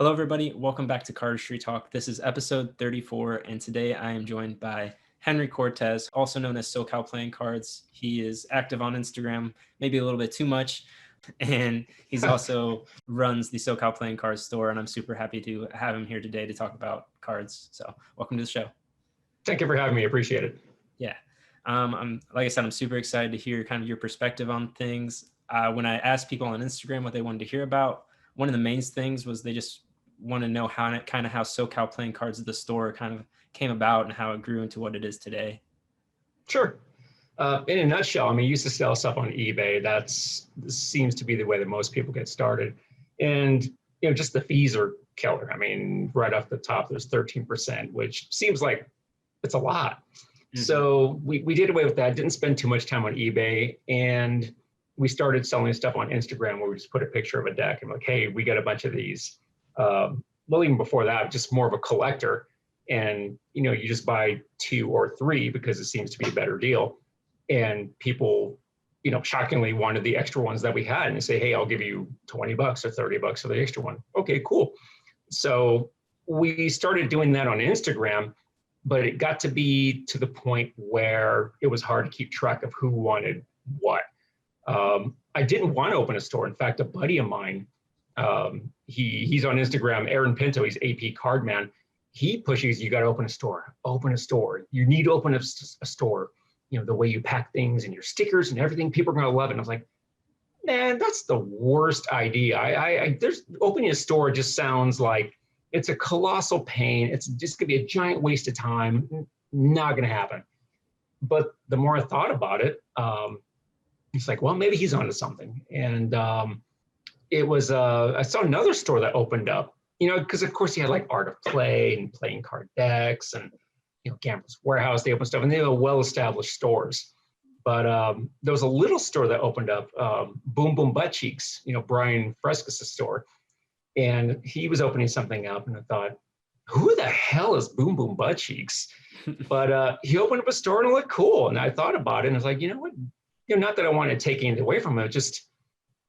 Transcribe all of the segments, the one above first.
Hello, everybody. Welcome back to Cardistry Talk. This is episode 34, and today I am joined by Henry Cortez, also known as Socal Playing Cards. He is active on Instagram, maybe a little bit too much, and he's also runs the Socal Playing Cards store, and I'm super happy to have him here today to talk about cards. So welcome to the show. Thank you for having me. Appreciate it. Yeah. Like I said, I'm super excited to hear kind of your perspective on things. When I asked people on Instagram what they wanted to hear about, one of the main things was they just want to know how Socal Playing Cards at the store kind of came about and how it grew into what it is today. Sure. In a nutshell, I mean, you used to sell stuff on eBay. This seems to be the way that most people get started. And, just the fees are killer. I mean, right off the top, there's 13%, which seems like it's a lot. Mm-hmm. So we did away with that, didn't spend too much time on eBay. And we started selling stuff on Instagram where we just put a picture of a deck and like, hey, we got a bunch of these. Well, even before that, just more of a collector. And, you just buy 2 or 3 because it seems to be a better deal. And people, shockingly wanted the extra ones that we had. And they say, hey, I'll give you $20 or $30 for the extra one. Okay, cool. So we started doing that on Instagram, but it got to be to the point where it was hard to keep track of who wanted what. I didn't want to open a store. In fact, a buddy of mine, he's on Instagram, Aaron Pinto, he's AP Card Man. He pushes, you got to open a store, You need to open a store. The way you pack things and your stickers and everything, people are going to love it. And I was like, man, that's the worst idea. There's opening a store just sounds like it's a colossal pain. It's just going to be a giant waste of time. Not going to happen. But the more I thought about it, it's like, well, maybe he's onto something. And it was, I saw another store that opened up, because of course he had like Art of Play and Playing Card Decks and, Gambler's Warehouse, they opened stuff and they were well-established stores. But there was a little store that opened up, Boom Boom Butt Cheeks, Brian Frescus' store. And he was opening something up and I thought, who the hell is Boom Boom Butt Cheeks? But he opened up a store and it looked cool. And I thought about it and I was like, you know what? Not that I want to take anything away from it, just,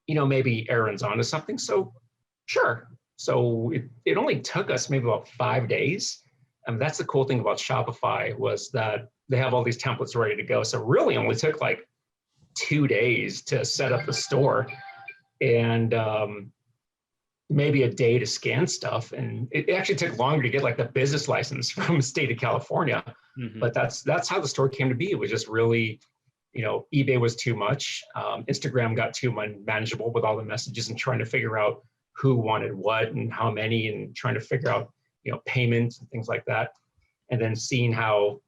maybe Aaron's onto something. So sure. So it only took us maybe about 5 days. And that's the cool thing about Shopify was that they have all these templates ready to go. So it really only took like 2 days to set up the store and maybe a day to scan stuff. And it actually took longer to get like the business license from the state of California. Mm-hmm. But that's how the store came to be. It was just really, eBay was too much. Instagram got too unmanageable with all the messages and trying to figure out who wanted what and how many and trying to figure out, payments and things like that. And then seeing how,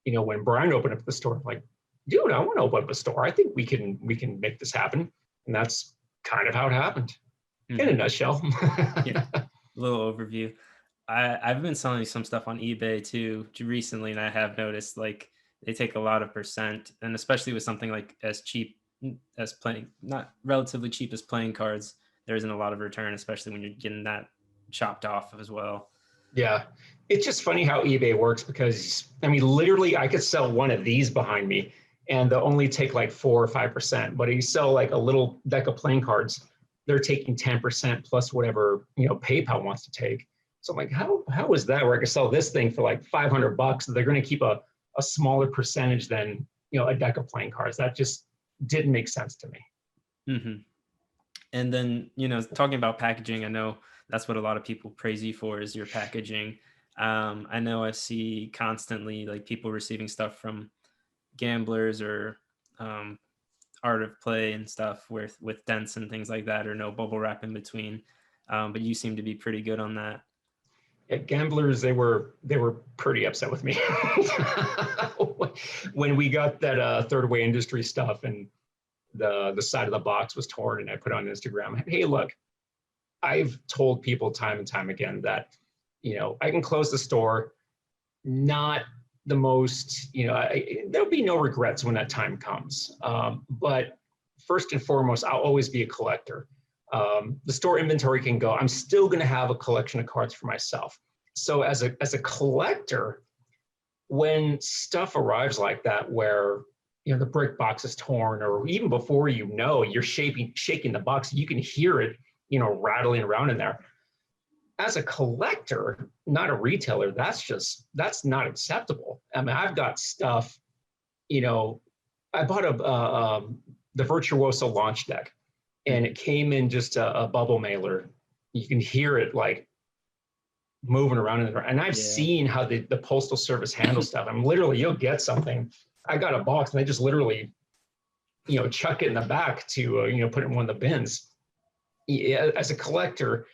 when Brian opened up the store, like, dude, I want to open up a store. I think we can make this happen. And that's kind of how it happened in a nutshell. Yeah, a little overview. I've been selling some stuff on eBay too recently, and I have noticed like they take a lot of percent, and especially with something like as cheap as not relatively cheap as playing cards, there isn't a lot of return, especially when you're getting that chopped off as well. Yeah, it's just funny how eBay works because, I mean, literally I could sell one of these behind me and they'll only take like 4 or 5%. But if you sell like a little deck of playing cards, they're taking 10% plus whatever, PayPal wants to take. So I'm like, how is that where I could sell this thing for like $500? They're going to keep a smaller percentage than, a deck of playing cards. That just didn't make sense to me. Mm-hmm. And then, talking about packaging, I know that's what a lot of people praise you for is your packaging. I know I see constantly like people receiving stuff from gamblers or Art of Play and stuff with dents and things like that, or no bubble wrap in between. But you seem to be pretty good on that. Yeah, gamblers, they were pretty upset with me when we got that Third Way Industry stuff and the side of the box was torn and I put on Instagram, hey, look, I've told people time and time again that, I can close the store, not the most, there'll be no regrets when that time comes. But first and foremost, I'll always be a collector. The store inventory can go. I'm still going to have a collection of cards for myself. So as a collector, when stuff arrives like that, where the brick box is torn, or even before you're shaking the box, you can hear it, rattling around in there. as a collector, not a retailer, that's not acceptable. I mean, I've got stuff, I bought the Virtuoso launch deck, and it came in just a bubble mailer. You can hear it like moving around in the ground. And I've seen how the postal service handles stuff. I'm literally, you'll get something. I got a box and they just literally, chuck it in the back to, put it in one of the bins. As a collector,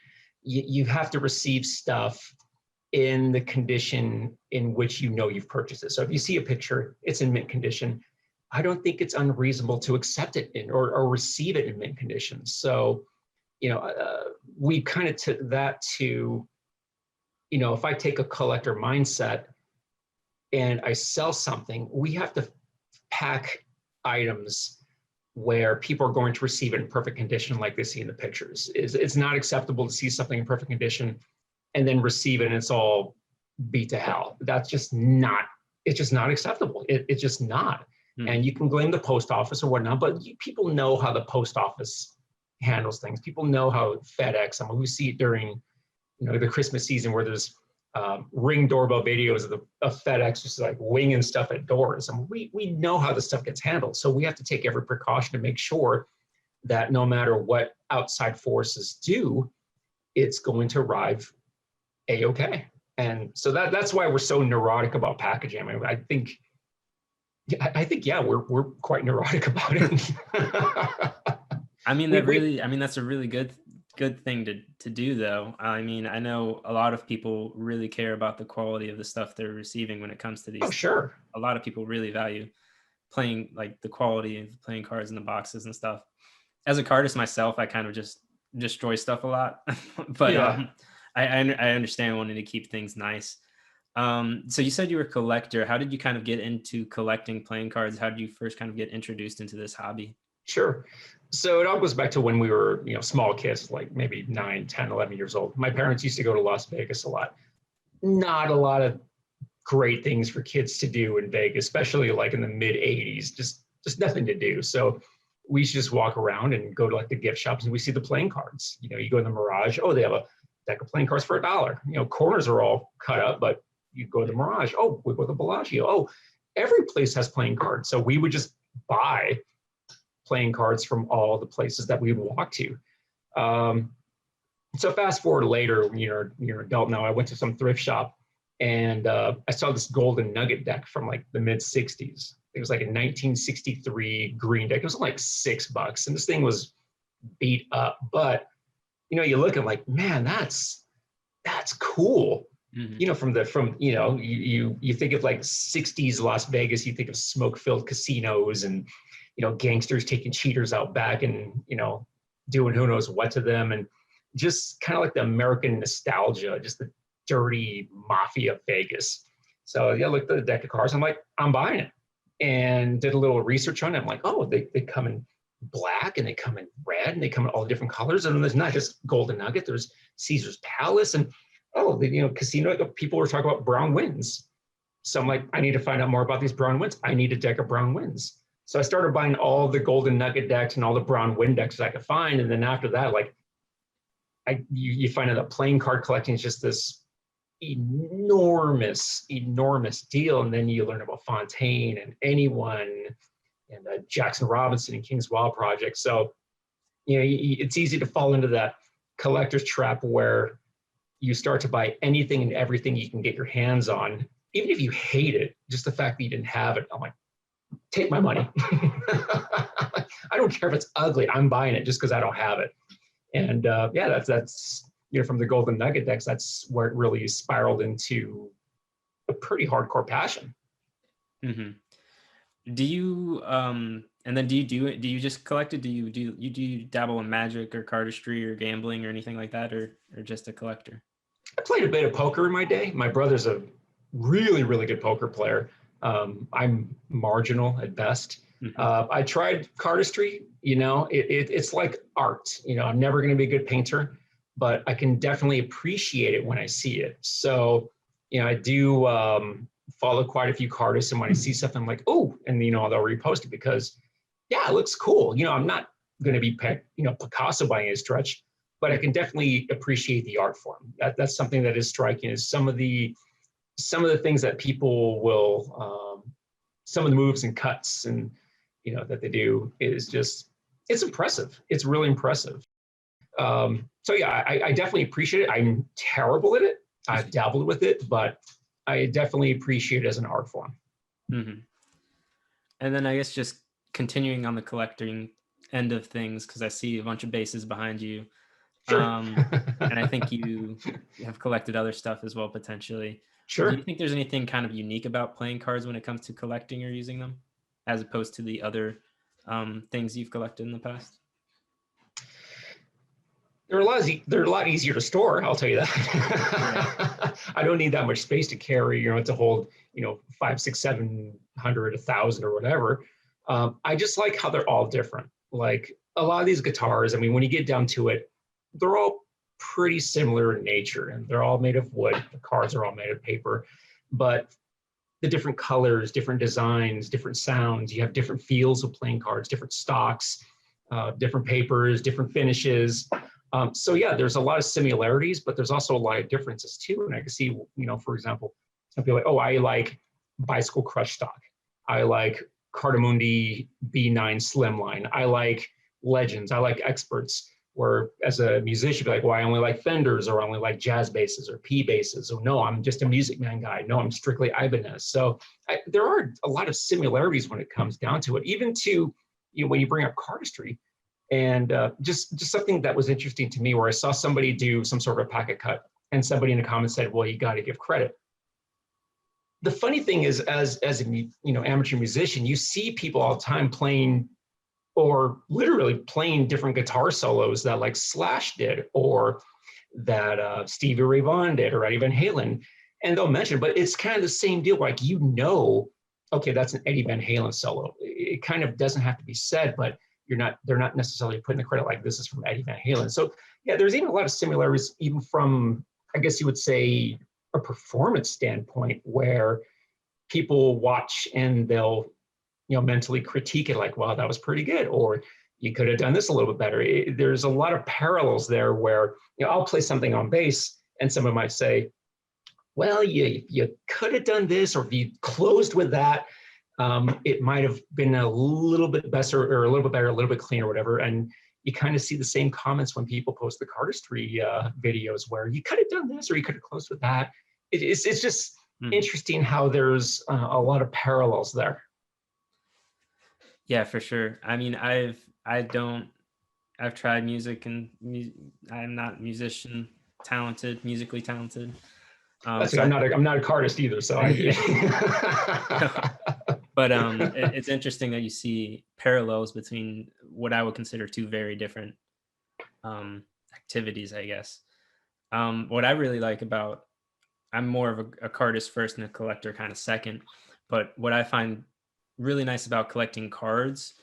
you have to receive stuff in the condition in which you've purchased it. So if you see a picture, it's in mint condition. I don't think it's unreasonable to accept it or receive it in mint condition. So, we kind of took that to, if I take a collector mindset and I sell something, we have to pack items where people are going to receive it in perfect condition like they see in the pictures. It's not acceptable to see something in perfect condition and then receive it and it's all beat to hell. It's just not acceptable. It's just not. And you can blame the post office or whatnot, but people know how the post office handles things. People know how FedEx, we see it during, the Christmas season where there's Ring doorbell videos of FedEx just like winging stuff at doors. We know how this stuff gets handled. So we have to take every precaution to make sure that no matter what outside forces do, it's going to arrive A-okay. And so that's why we're so neurotic about packaging. I think, we're quite neurotic about it. That's a really good thing to do though. I mean, I know a lot of people really care about the quality of the stuff they're receiving when it comes to these. Oh, sure. A lot of people really value playing, like the quality of playing cards in the boxes and stuff. As a cardist myself, I kind of just destroy stuff a lot, but I understand wanting to keep things nice. So you said you were a collector. How did you kind of get into collecting playing cards? How did you first kind of get introduced into this hobby? Sure. So it all goes back to when we were, small kids, like maybe 9, 10, 11 years old. My parents used to go to Las Vegas a lot. Not a lot of great things for kids to do in Vegas, especially like in the mid 80s, just nothing to do. So we used to just walk around and go to like the gift shops and we see the playing cards. You go to the Mirage. Oh, they have a deck of playing cards for $1. Corners are all cut up, but you go to the Mirage. Oh, we go to the Bellagio. Oh, every place has playing cards. So we would just buy playing cards from all the places that we would walk to. So fast forward later, when you're an adult now, I went to some thrift shop and I saw this golden nugget deck from like the mid 60s. It was like a 1963 green deck. It was like $6 and this thing was beat up, but you look at like, man, that's cool. Mm-hmm. You think of like 60s Las Vegas, you think of smoke-filled casinos and gangsters taking cheaters out back and, doing who knows what to them. And just kind of like the American nostalgia, just the dirty mafia of Vegas. So I looked at the deck of cards. I'm like, I'm buying it. And did a little research on it. I'm like, oh, they come in black and they come in red and they come in all different colors. And there's not just Golden Nugget, there's Caesar's Palace. And, casino, people were talking about brown winds. So I'm like, I need to find out more about these brown winds. I need a deck of brown winds. So I started buying all the Golden Nugget decks and all the brown wind decks that I could find. And then after that, like, you find out that playing card collecting is just this enormous deal. And then you learn about Fontaine and Anyone and Jackson Robinson and King's Wild Project. So, it's easy to fall into that collector's trap where you start to buy anything and everything you can get your hands on, even if you hate it, just the fact that you didn't have it. I'm like, take my money. I don't care if it's ugly. I'm buying it just because I don't have it. And that's from the Golden Nugget decks, that's where it really spiraled into a pretty hardcore passion. Mm-hmm. Do you do you just collect it? Do you dabble in Magic or Cardistry or gambling or anything like that, or just a collector? I played a bit of poker in my day. My brother's a really, really good poker player. I'm marginal at best. Mm-hmm. I tried Cardistry. It's like art. I'm never going to be a good painter, but I can definitely appreciate it when I see it. So, I do follow quite a few cardists, and when I see something, I'm like, oh, and they'll repost it because, it looks cool. I'm not going to be Picasso by any stretch, but I can definitely appreciate the art form. That's something that is striking, is some of the things that people will, some of the moves and cuts and, that they do is just, it's impressive. It's really impressive. So yeah, I definitely appreciate it. I'm terrible at it. I've dabbled with it, but I definitely appreciate it as an art form. Mm-hmm. And then I guess just continuing on the collecting end of things, because I see a bunch of bases behind you. Sure. And I think you have collected other stuff as well, potentially. Do you Sure. think there's anything kind of unique about playing cards when it comes to collecting or using them, as opposed to the other things you've collected in the past? They're a lot easier to store. I'll tell you Yeah. that. I don't need that much space to carry, to hold, 5, 6, 700, 1,000 or whatever. I just like how they're all different. Like a lot of these guitars, I mean, when you get down to it, they're all pretty similar in nature, and they're all made of wood. The cards are all made of paper, but the different colors, different designs, different sounds, you have different feels of playing cards, different stocks, different papers, different finishes. So yeah, there's a lot of similarities, but there's also a lot of differences too. And I can see, for example, some people are like, oh, I like Bicycle Crush stock. I like Cardamundi B9 Slimline. I like Legends. I like Experts. Where as a musician, be like, well, I only like Fenders, or I only like jazz basses or P basses. Or no, I'm just a Music Man guy. No, I'm strictly Ibanez. So there are a lot of similarities when it comes down to it, even to, when you bring up cardistry. And just something that was interesting to me, where I saw somebody do some sort of a packet cut, and somebody in the comments said, well, you got to give credit. The funny thing is, as a amateur musician, you see people all the time playing, or literally playing different guitar solos that like Slash did, or that Stevie Ray Vaughan did, or Eddie Van Halen, and they'll mention, but it's kind of the same deal. Like, okay, that's an Eddie Van Halen solo. It kind of doesn't have to be said, but they're not necessarily putting the credit like this is from Eddie Van Halen. So yeah, there's even a lot of similarities, even from, I guess you would say, a performance standpoint, where people watch and they'll mentally critique it, like, wow, that was pretty good, or you could have done this a little bit better. There's a lot of parallels there, where I'll play something on bass and someone might say, well, you could have done this, or if you closed with that, it might have been a little bit better, or a little bit better, a little bit cleaner, whatever. And you kind of see the same comments when people post the cardistry videos, where you could have done this, or you could have closed with that. It's just interesting how there's a lot of parallels there. Yeah, for sure. I mean, I've tried music, and I'm not musically talented. So I'm not a cardist either, so yeah. But it's interesting that you see parallels between what I would consider two very different activities, I guess. What I really like about, I'm more of a cardist first and a collector kind of second. But what I find really nice about collecting cards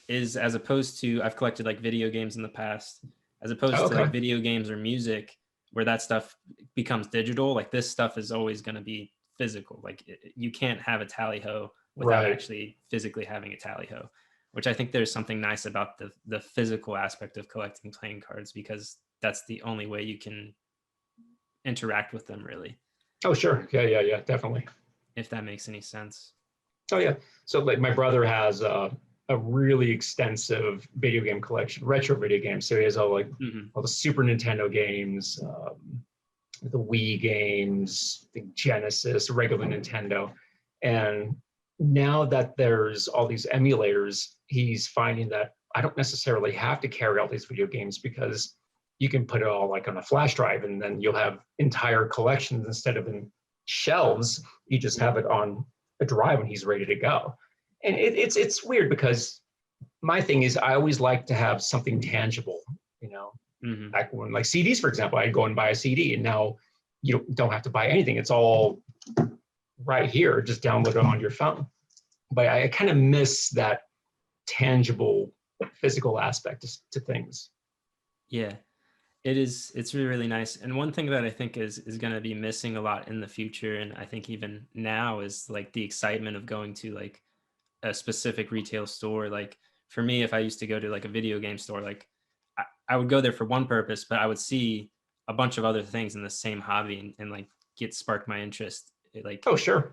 is, as opposed to, I've collected like video games in the past, as opposed to like video games or music, where that stuff becomes digital. Like, this stuff is always going to be physical. Like, you can't have a tally ho without actually physically having a tally ho, which I think there's something nice about the physical aspect of collecting playing cards, because that's the only way you can interact with them, really. Oh, sure. Yeah, definitely. If that makes any sense. Oh, yeah. So like my brother has a really extensive video game collection, retro video games. So he has all the Super Nintendo games, the Wii games, the Genesis, regular Nintendo. And now that there's all these emulators, he's finding that I don't necessarily have to carry all these video games, because you can put it all like on a flash drive, and then you'll have entire collections instead of in shelves. You just have it on a drive and he's ready to go. And it's weird, because my thing is, I always like to have something tangible, back when, like CDs, for example, I'd go and buy a CD, and now you don't have to buy anything. It's all right here, just download it on your phone. But I kind of miss that tangible physical aspect to things. Yeah, it's really, really nice. And one thing that I think is going to be missing a lot in the future, and I think even now, is like the excitement of going to like a specific retail store. Like, for me, if I used to go to like a video game store, like I would go there for one purpose, but I would see a bunch of other things in the same hobby and like get spark my interest. Like, Oh, sure.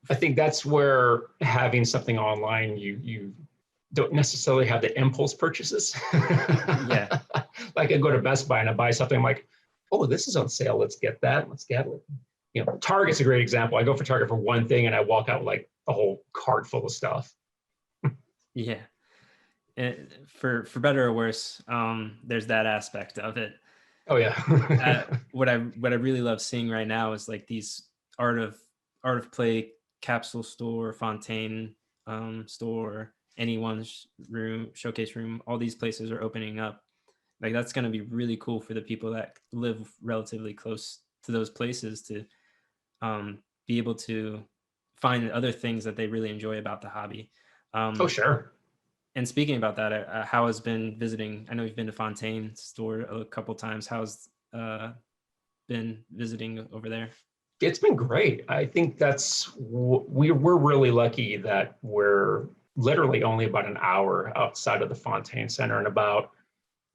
I think that's where having something online, you don't necessarily have the impulse purchases. yeah, Like I go to Best Buy and I buy something, I'm like, oh, this is on sale. Let's get that. Let's get it. You know, Target's a great example. I go for Target for one thing and I walk out with like a whole cart full of stuff. yeah. For better or worse, there's that aspect of it. Oh yeah. What I really love seeing right now is like these art of art of play capsule store, Fontaine store, anyone's room, showcase room. All these places are opening up. Like that's going to be really cool for the people that live relatively close to those places to be able to find other things that they really enjoy about the hobby. Oh Um, sure. and speaking about that, how has been visiting? I know you've been to Fontaine store a couple times. How's been visiting over there? It's been great. I think we're really lucky that we're literally only about an hour outside of the Fontaine Center and about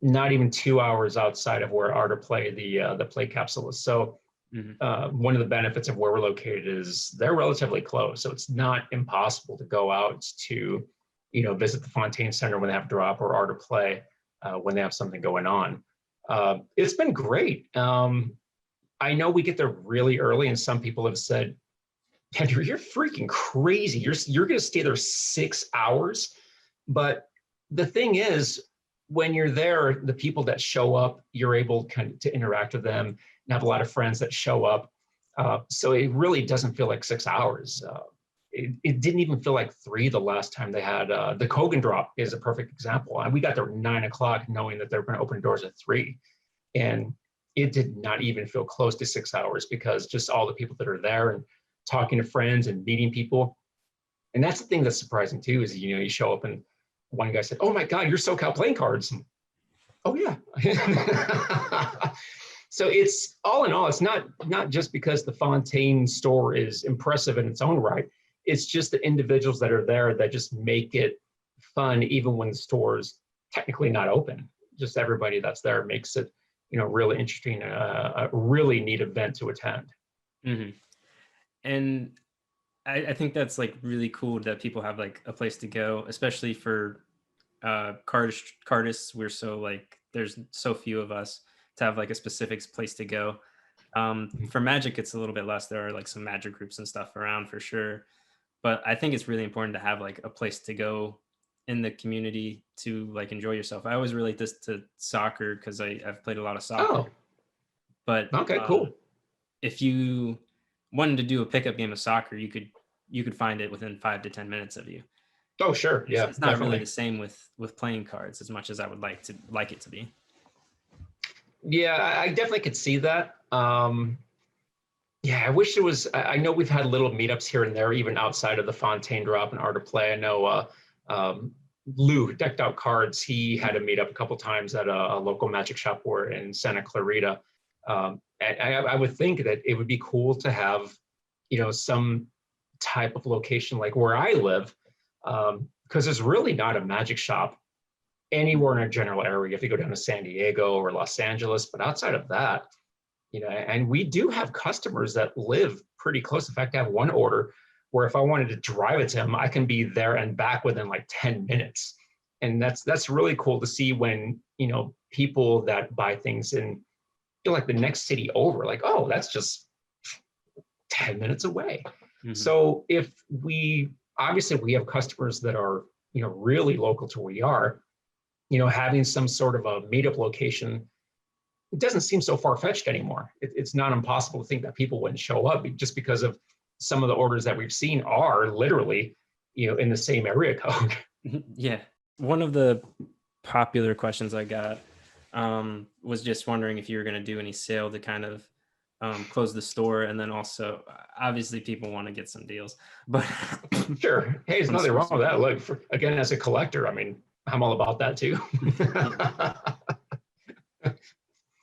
not even 2 hours outside of where Art of Play, the play capsule is. So Mhm. one of the benefits of where we're located is they're relatively close. So it's not impossible to go out to, visit the Fontaine Center when they have drop or Art of Play when they have something going on. It's been great. I know we get there really early, and some people have said, Andrew, you're freaking crazy. You're going to stay there 6 hours. But the thing is, when you're there, the people that show up, you're able kind of to interact with them and have a lot of friends that show up. So it really doesn't feel like 6 hours. It didn't even feel like three the last time they had the Kogan drop is a perfect example. And we got there at 9 o'clock knowing that they're going to open doors at 3. And it did not even feel close to 6 hours because just all the people that are there and talking to friends and meeting people. And that's the thing that's surprising too, is, you show up and one guy said, oh my God, you're SoCal playing cards. And, oh yeah. So it's all in all, it's not just because the Fontaine store is impressive in its own right. It's just the individuals that are there that just make it fun, even when the store's technically not open. Just everybody that's there makes it, really interesting, a really neat event to attend. Hmm. And I think that's like really cool that people have like a place to go, especially for cardists. We're so like there's so few of us to have like a specific place to go. For Magic, it's a little bit less. There are like some Magic groups and stuff around for sure, but I think it's really important to have like a place to go in the community to like enjoy yourself. I always relate this to soccer because I've played a lot of soccer, Oh, but okay, cool. if you wanted to do a pickup game of soccer, you could find it within 5 to 10 minutes of you. Oh, sure. It's, Yeah, it's not really definitely. the same with playing cards as much as I would like it to be. Yeah, I definitely could see that. Yeah, I wish it was. I know we've had little meetups here and there, even outside of the Fontaine drop and Art of Play. I know Lou, Decked Out Cards, he had a meetup a couple times at a local magic shop or in Santa Clarita. And I would think that it would be cool to have, some type of location like where I live, because there's really not a magic shop anywhere in our general area. If you go down to San Diego or Los Angeles, but outside of that, and we do have customers that live pretty close. In fact, I have one order where if I wanted to drive it to him, I can be there and back within like 10 minutes. And that's really cool to see when, people that buy things in like the next city over, like, oh, that's just 10 minutes away. Hmm. So if obviously we have customers that are, really local to where we are, having some sort of a meetup location, it doesn't seem so far-fetched anymore. It's not impossible to think that people wouldn't show up just because of some of the orders that we've seen are literally, in the same area code. Yeah. One of the popular questions I got was just wondering if you were going to do any sale to kind of close the store, and then also obviously people want to get some deals, but Sure. Hey, there's some nothing wrong with sources. that. Look, again, as a collector, I mean, I'm all about that too.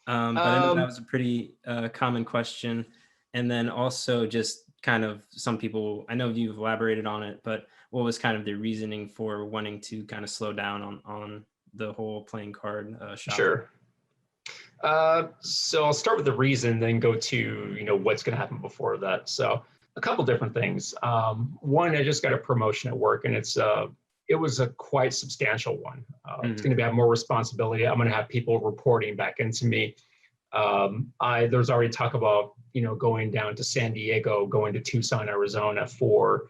But I know that um, was a pretty common question. And then also just kind of some people, I know you've elaborated on it, but what was kind of the reasoning for wanting to kind of slow down on the whole playing card shop? Sure. So I'll start with the reason, then go to, what's going to happen before that. So a couple different things. One, I just got a promotion at work, and it was a quite substantial one. It's going to have more responsibility. I'm going to have people reporting back into me. There's already talk about, going down to San Diego, going to Tucson, Arizona for,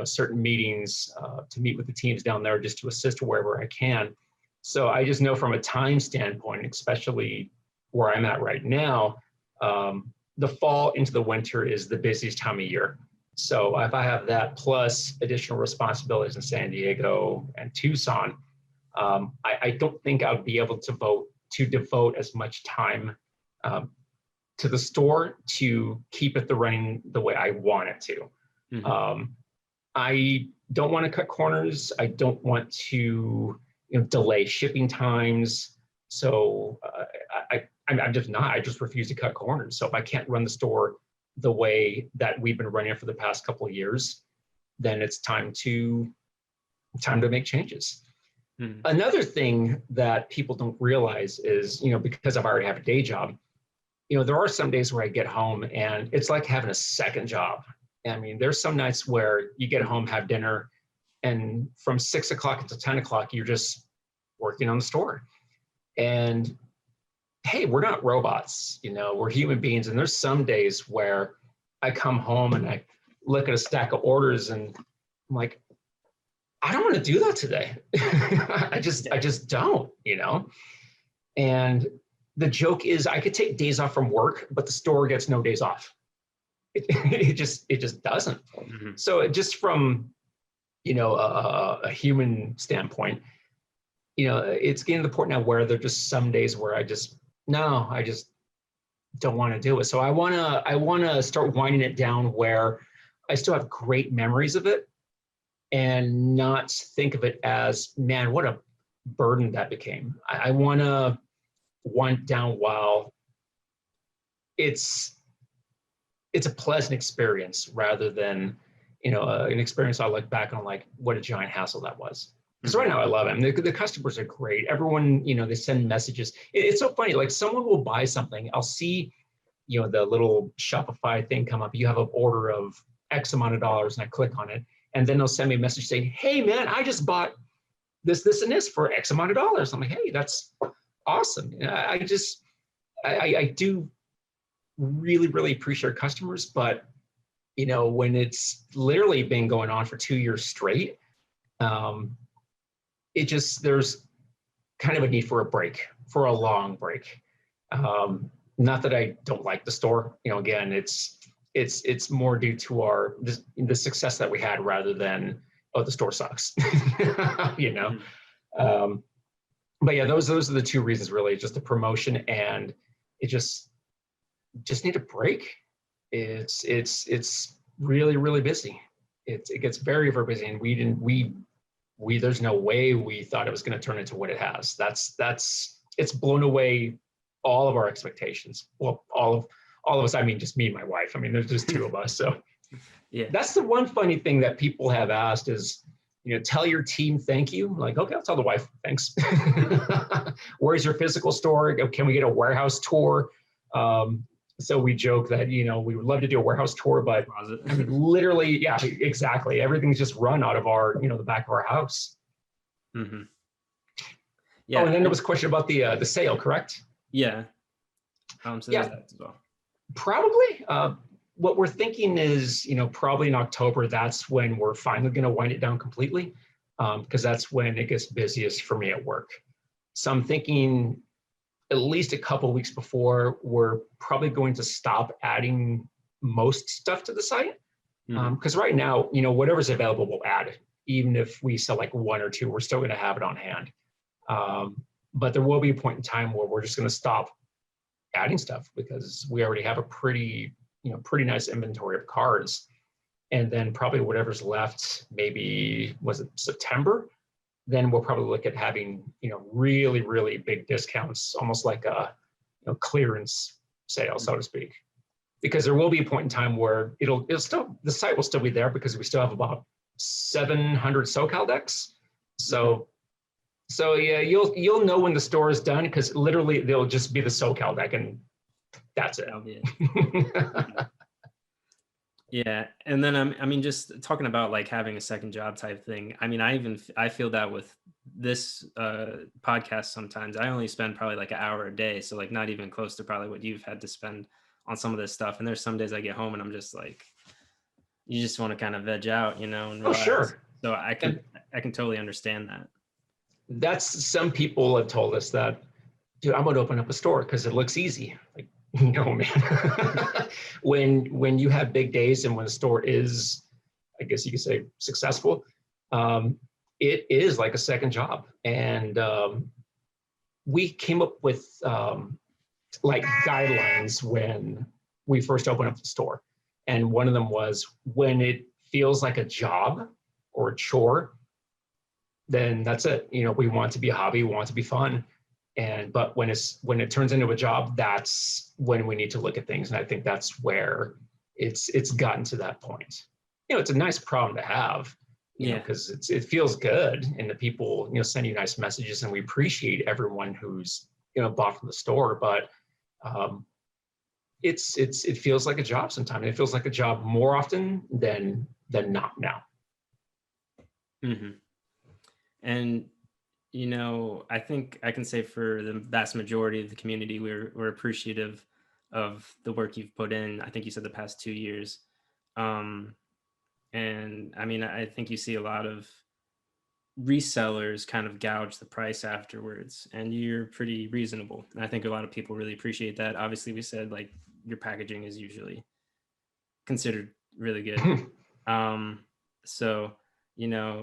certain meetings to meet with the teams down there, just to assist wherever I can. So I just know from a time standpoint, especially where I'm at right now, the fall into the winter is the busiest time of year. So if I have that plus additional responsibilities in San Diego and Tucson, I don't think I would be able to devote as much time to the store to keep it running the way I want it to. I don't want to cut corners. I don't want to delay shipping times. So I'm just not. I just refuse to cut corners. So if I can't run the store the way that we've been running it for the past couple of years, then it's time to make changes. Another thing that people don't realize is, because I've already have a day job, there are some days where I get home and it's like having a second job. I mean, there's some nights where you get home, have dinner, and from 6 o'clock until 10 o'clock, you're just working on the store. And hey, we're not robots, we're human beings. And there's some days where I come home and I look at a stack of orders and I'm like, I don't want to do that today. I just don't, And the joke is I could take days off from work, but the store gets no days off. It just doesn't. So just from, a human standpoint, it's getting to the point now where there are just some days where I just don't want to do it. So I want to start winding it down where I still have great memories of it and not think of it as, man, what a burden that became. I want to wind it down while it's a pleasant experience rather than, an experience I look back on like, what a giant hassle that was. Because right now I love it. The customers are great. Everyone, they send messages. It's so funny. Like someone will buy something. I'll see, the little Shopify thing come up. You have an order of X amount of dollars, and I click on it, and then they'll send me a message saying, "Hey, man, I just bought this, and this for X amount of dollars." I'm like, "Hey, that's awesome." I do really, really appreciate customers, but when it's literally been going on for 2 years straight, there's kind of a need for a break, for a long break. Not that I don't like the store, again, it's more due to the success that we had rather than, oh, the store sucks, But yeah, those are the two reasons really, just the promotion and it just need a break. It's really, really busy. It gets very, very busy, and there's no way we thought it was going to turn into what it has. It's blown away all of our expectations. Well, all of us, I mean, just me and my wife. I mean, there's just two of us. So yeah, that's the one funny thing that people have asked is, tell your team thank you. I'm like, okay, I'll tell the wife, thanks. Where's your physical store? Can we get a warehouse tour? So we joke that, we would love to do a warehouse tour, but I mean, literally, yeah, exactly. Everything's just run out of our, the back of our house. Yeah. Oh, and then there was a question about the sale, correct? Yeah. So yeah. There's that as well. Probably. What we're thinking is, probably in October, that's when we're finally going to wind it down completely, because that's when it gets busiest for me at work. So I'm thinking at least a couple of weeks before, we're probably going to stop adding most stuff to the site. Because right now, whatever's available, we'll add. Even if we sell like one or two, we're still going to have it on hand. But there will be a point in time where we're just going to stop adding stuff because we already have a pretty nice inventory of cards. And then probably whatever's left, maybe, was it September? Then we'll probably look at having, really, really big discounts, almost like a clearance sale, so to speak. Because there will be a point in time where the site will still be there because we still have about 700 Socal decks. So So yeah, you'll know when the store is done because literally they'll just be the Socal Deck and that's it. That'll be it. Yeah, and then I mean, just talking about like having a second job type thing. I mean, I feel that with this podcast sometimes. I only spend probably like an hour a day, so like not even close to probably what you've had to spend on some of this stuff. And there's some days I get home and I'm just like, you just want to kind of veg out, and Oh, relax. sure. So And I can totally understand that. that's some people have told us that, dude, I'm gonna open up a store because it looks easy. Like, no, man. when you have big days and when a store is, I guess you could say, successful, it is like a second job. And we came up with like guidelines when we first opened up the store. And one of them was when it feels like a job or a chore, then that's it. We want to be a hobby, we want to be fun. But when it turns into a job, that's when we need to look at things. And I think that's where it's gotten to that point. It's a nice problem to have, Yeah. because it feels good, and the people send you nice messages, and we appreciate everyone who's bought from the store. But it feels like a job sometimes. It feels like a job more often than not now. Hmm. And I think I can say for the vast majority of the community, we're appreciative of the work you've put in. I think you said the past 2 years. And I mean, I think you see a lot of resellers kind of gouge the price afterwards, and you're pretty reasonable. And I think a lot of people really appreciate that. Obviously, we said like your packaging is usually considered really good. So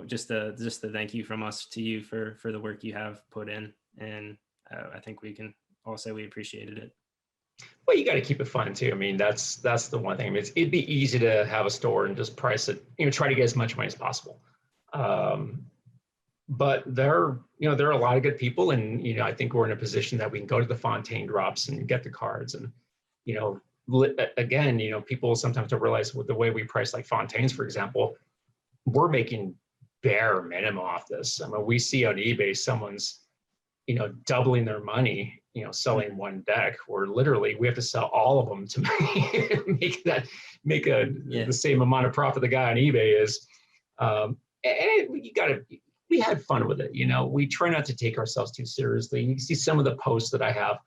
just a thank you from us to you for the work you have put in, and I think we can all say we appreciated it. Well, you got to keep it fun too. I mean, that's the one thing. I mean, it'd be easy to have a store and just price it, try to get as much money as possible. But there are a lot of good people, and I think we're in a position that we can go to the Fontaine drops and get the cards, and again, people sometimes don't realize with the way we price like Fontaine's, for example, we're making bare minimum off this. I mean, we see on eBay someone's doubling their money, selling one deck, where literally we have to sell all of them to make the same amount of profit the guy on eBay is. And we had fun with it. We try not to take ourselves too seriously. You can see some of the posts that I have.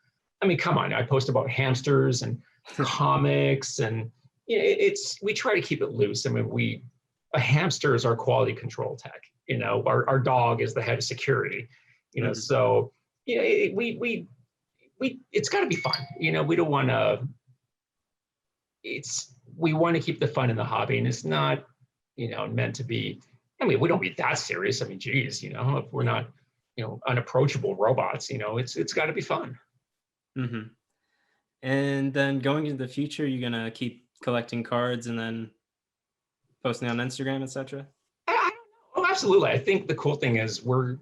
I mean, come on, I post about hamsters and comics, and we try to keep it loose. I mean, a hamster is our quality control tech. Our dog is the head of security. So we it's got to be fun. We don't want to. We want to keep the fun in the hobby, and it's not meant to be. I mean, we don't be that serious. I mean, geez, if we're not unapproachable robots, it's got to be fun. Mm-hmm. And then going into the future, you're gonna keep collecting cards and then posting on Instagram, etc. I don't know. Oh, absolutely. I think the cool thing is we'll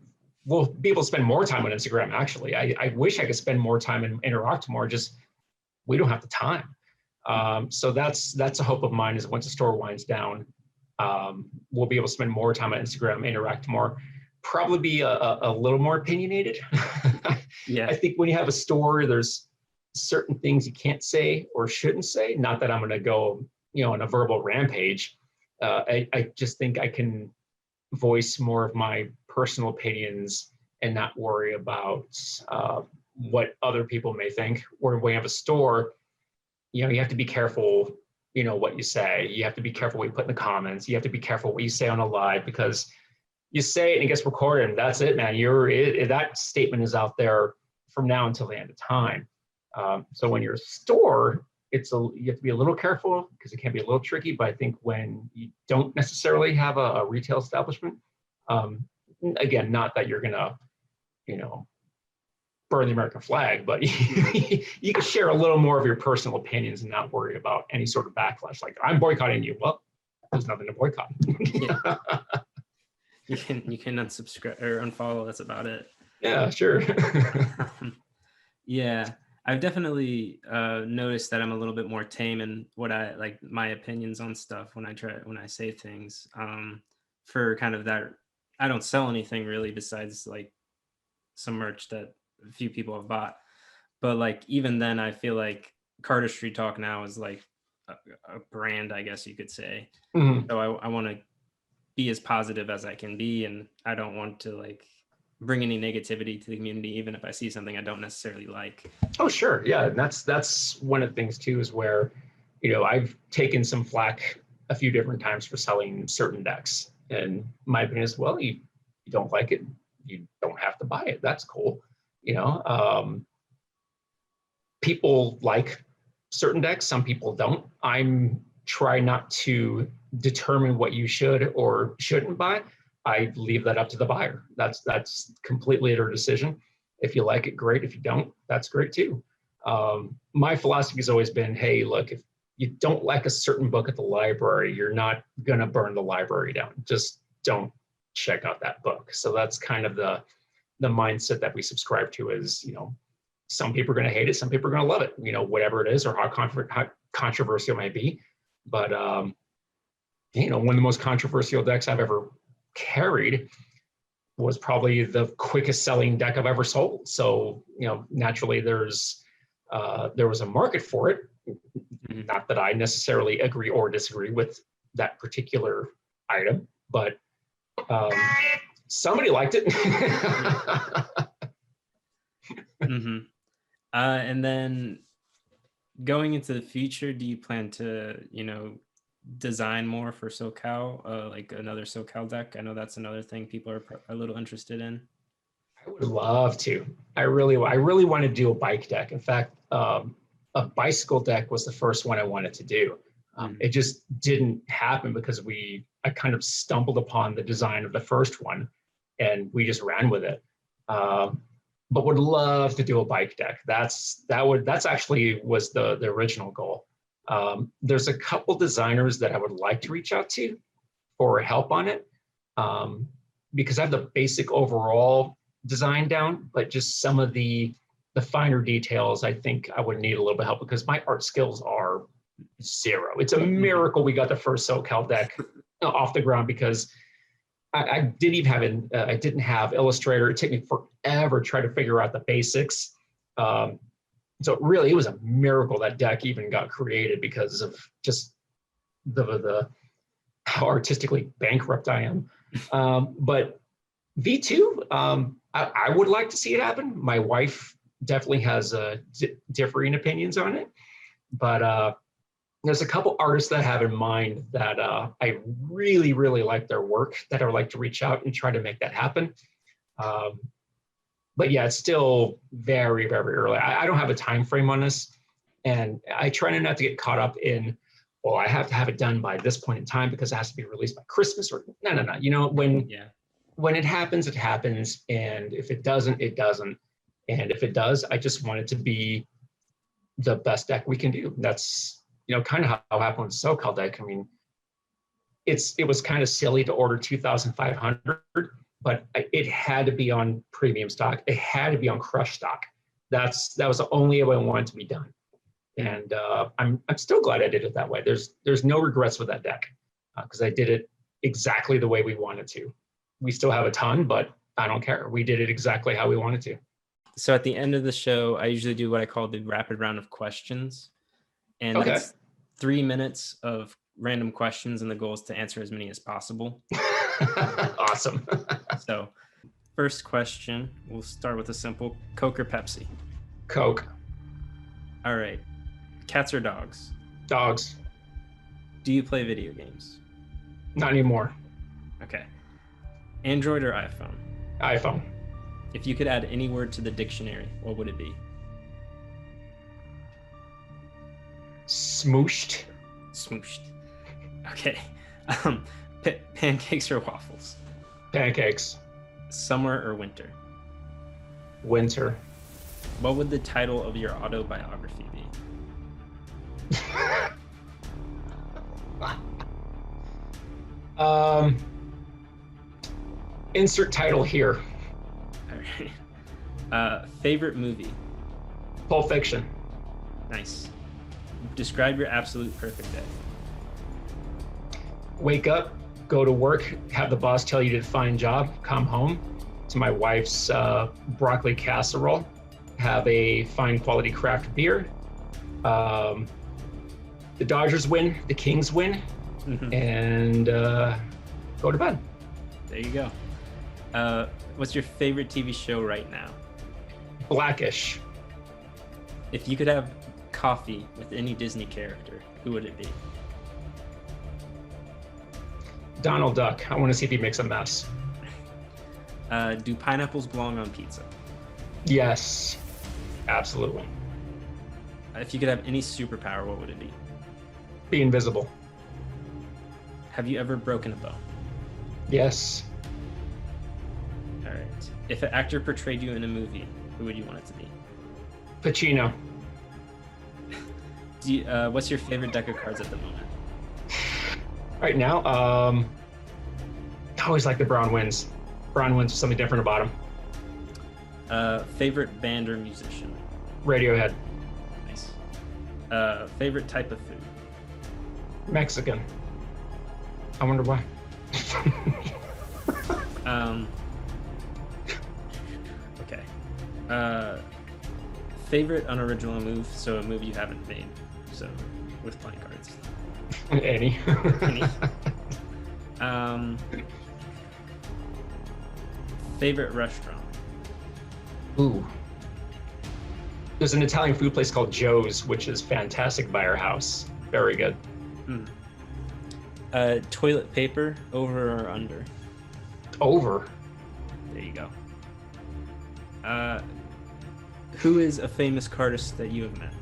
be able to spend more time on Instagram. Actually, I wish I could spend more time and interact more. Just we don't have the time. So that's a hope of mine, is once the store winds down, we'll be able to spend more time on Instagram, interact more, probably be a little more opinionated. Yeah. I think when you have a store, there's certain things you can't say or shouldn't say. Not that I'm going to go, on a verbal rampage. I just think I can voice more of my personal opinions and not worry about what other people may think. Or when you have a store, you have to be careful, what you say. You have to be careful what you put in the comments. You have to be careful what you say on a live, because you say it and it gets recorded, and that's it, man. That statement is out there from now until the end of time. So when you're a store, you have to be a little careful, because it can be a little tricky. But I think when you don't necessarily have a retail establishment, again, not that you're gonna, burn the American flag, but you can share a little more of your personal opinions and not worry about any sort of backlash. Like, I'm boycotting you. Well, there's nothing to boycott. Yeah. You can unsubscribe or unfollow. That's about it. Yeah, sure. Yeah, I've definitely noticed that I'm a little bit more tame in what I like, my opinions on stuff when I say things. For kind of that, I don't sell anything really besides like some merch that a few people have bought. But like even then, I feel like Cardistry Talk now is like a brand, I guess you could say. Mhm. So I want to be as positive as I can be, and I don't want to like bring any negativity to the community, even if I see something I don't necessarily like. Oh, sure. Yeah. And that's one of the things too, is where, I've taken some flack a few different times for selling certain decks. And my opinion is, well, you don't like it, you don't have to buy it. That's cool. People like certain decks, some people don't. I'm try not to determine what you should or shouldn't buy. I leave that up to the buyer. That's completely their decision. If you like it, great. If you don't, that's great too. My philosophy has always been, hey, look, if you don't like a certain book at the library, you're not gonna burn the library down. Just don't check out that book. So that's kind of the mindset that we subscribe to is, some people are going to hate it, some people are going to love it, whatever it is, or how controversial it might be. But one of the most controversial decks I've ever carried was probably the quickest selling deck I've ever sold. So, naturally there was a market for it. Not that I necessarily agree or disagree with that particular item, but somebody liked it. Mm-hmm. And then going into the future, do you plan to, design more for SoCal, like another SoCal deck? I know that's another thing people are a little interested in. I would love to. I really want to do a bike deck. In fact, a bicycle deck was the first one I wanted to do. It just didn't happen because I kind of stumbled upon the design of the first one, and we just ran with it. But would love to do a bike deck. That's actually was the original goal. There's a couple designers that I would like to reach out to for help on it, because I have the basic overall design down, but just some of the finer details, I think I would need a little bit of help because my art skills are zero. It's a miracle we got the first SoCal deck off the ground because I didn't have Illustrator. It took me forever to try to figure out the basics. So really, it was a miracle that deck even got created because of just the how artistically bankrupt I am. But V2, I would like to see it happen. My wife definitely has differing opinions on it, but there's a couple artists that I have in mind that I really, really like their work that I would like to reach out and try to make that happen. But yeah, it's still very, very early. I don't have a time frame on this, and I try not to get caught up in, well, I have to have it done by this point in time because it has to be released by Christmas or no. When it happens, it happens, and if it doesn't, it doesn't. And if it does, I just want it to be the best deck we can do. That's kind of how it happened with Socal Deck. I mean, it was kind of silly to order 2,500, but it had to be on premium stock. It had to be on crush stock. That was the only way I wanted to be done. And I'm still glad I did it that way. There's no regrets with that deck because I did it exactly the way we wanted to. We still have a ton, but I don't care. We did it exactly how we wanted to. So at the end of the show, I usually do what I call the rapid round of questions. And that's 3 minutes of random questions, and the goal is to answer as many as possible. Awesome. So first question, we'll start with a simple Coke or Pepsi? Coke. All right. Cats or dogs? Dogs. Do you play video games? Not anymore. Okay. Android or iPhone? iPhone. If you could add any word to the dictionary, what would it be? Smooshed. Smooshed. Okay. Pancakes or waffles? Pancakes. Summer or winter? Winter. What would the title of your autobiography be? Insert title here. All right. Favorite movie? Pulp Fiction. Nice. Describe your absolute perfect day. Wake up, go to work, have the boss tell you to find a job, come home, to my wife's broccoli casserole, have a fine quality craft beer. The Dodgers win, the Kings win, and go to bed. There you go. What's your favorite TV show right now? Blackish. If you could have coffee with any Disney character, who would it be? Donald Duck. I want to see if he makes a mess. Do pineapples belong on pizza? Yes, absolutely. If you could have any superpower, what would it be? Be invisible. Have you ever broken a bow? Yes. All right. If an actor portrayed you in a movie, who would you want it to be? Pacino. What's your favorite deck of cards at the moment? Right now, I always like the brown winds. Brown winds with something different about them. Favorite band or musician? Radiohead. Nice. Favorite type of food? Mexican. I wonder why. Okay. Favorite unoriginal move, so a move you haven't made, so with playing cards. Any. Any. Favorite restaurant? Ooh. There's an Italian food place called Joe's, which is fantastic by our house. Very good. Toilet paper, over or under? Over. There you go. Who is a famous cardist that you have met?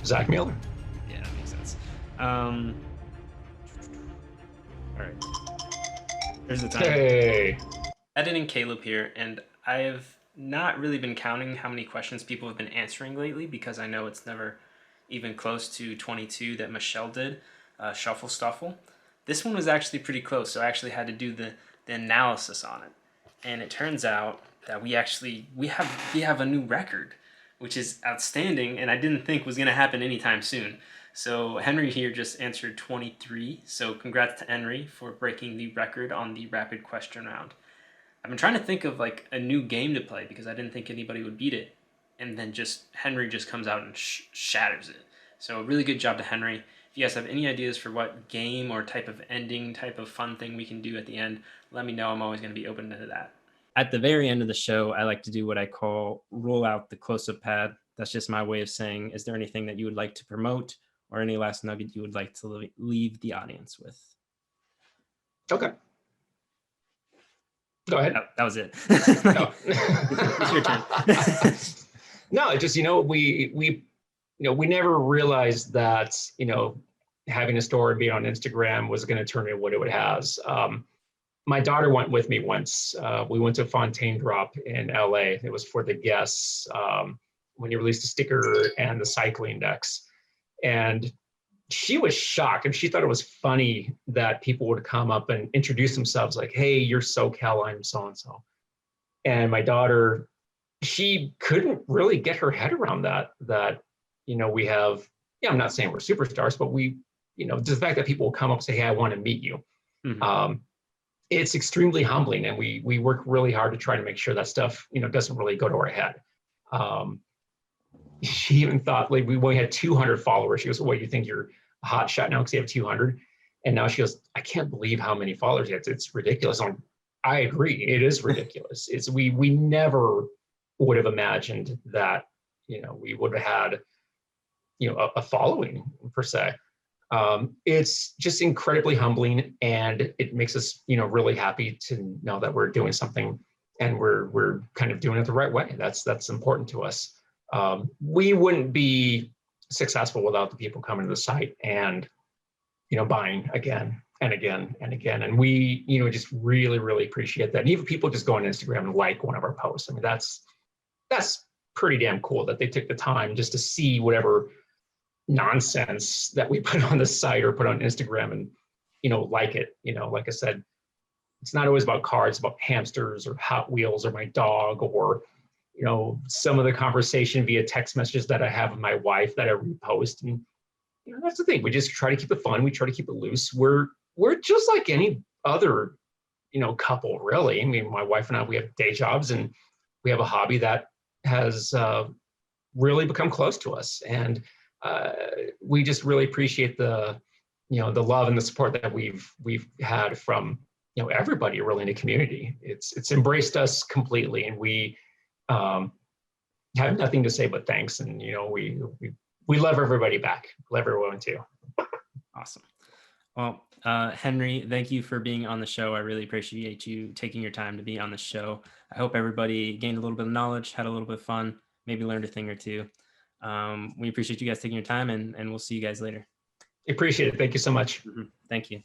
Zach Mueller. Yeah, that makes sense. All right. There's the time. Hey. Editing Caleb here, and I have not really been counting how many questions people have been answering lately because I know it's never even close to 22 that Michelle did, Shuffle Stuffle. This one was actually pretty close, so I actually had to do the analysis on it. And it turns out that we have a new record, which is outstanding, and I didn't think was going to happen anytime soon. So Henry here just answered 23, so congrats to Henry for breaking the record on the rapid question round. I've been trying to think of like a new game to play because I didn't think anybody would beat it, and then Henry just comes out and shatters it. So a really good job to Henry. If you guys have any ideas for what game or type of ending, type of fun thing we can do at the end, let me know. I'm always going to be open to that. At the very end of the show, I like to do what I call roll out the close-up pad. That's just my way of saying, is there anything that you would like to promote or any last nugget you would like to leave the audience with? Okay. Go ahead. That was it. No. It's your turn. No, just, we never realized that, having a store be on Instagram was going to turn into what it has. My daughter went with me once. We went to Fontaine Drop in LA. It was for the guests when you released the sticker and the cycling decks. And she was shocked, and she thought it was funny that people would come up and introduce themselves like, hey, you're SoCal, I'm so-and-so. And my daughter, she couldn't really get her head around that we have, I'm not saying we're superstars, but we, just the fact that people will come up and say, hey, I want to meet you. Mm-hmm. It's extremely humbling, and we work really hard to try to make sure that stuff, doesn't really go to our head. She even thought, like, we only had 200 followers. She goes, what, you think you're a hot shot now because you have 200? And now she goes, I can't believe how many followers you have. It's ridiculous. I agree. It is ridiculous. We never would have imagined that, we would have had, a following per se. It's just incredibly humbling, and it makes us, really happy to know that we're doing something and we're kind of doing it the right way. That's important to us. We wouldn't be successful without the people coming to the site and, buying again and again and again. And we, just really, really appreciate that. And even people just go on Instagram and like one of our posts. I mean, that's pretty damn cool that they took the time just to see whatever nonsense that we put on the site or put on Instagram and, like it. Like I said, it's not always about cards, it's about hamsters or Hot Wheels or my dog or, some of the conversation via text messages that I have with my wife that I repost. And, that's the thing. We just try to keep it fun. We try to keep it loose. We're just like any other, couple, really. I mean, my wife and I, we have day jobs, and we have a hobby that has really become close to us. And we just really appreciate the love and the support that we've had from everybody really in the community. It's embraced us completely, and we have nothing to say but thanks. And we love everybody back. Love everyone too. Awesome. Well, Henry, thank you for being on the show. I really appreciate you taking your time to be on the show. I hope everybody gained a little bit of knowledge, had a little bit of fun, maybe learned a thing or two. We appreciate you guys taking your time, and we'll see you guys later. Appreciate it. Thank you so much. Thank you.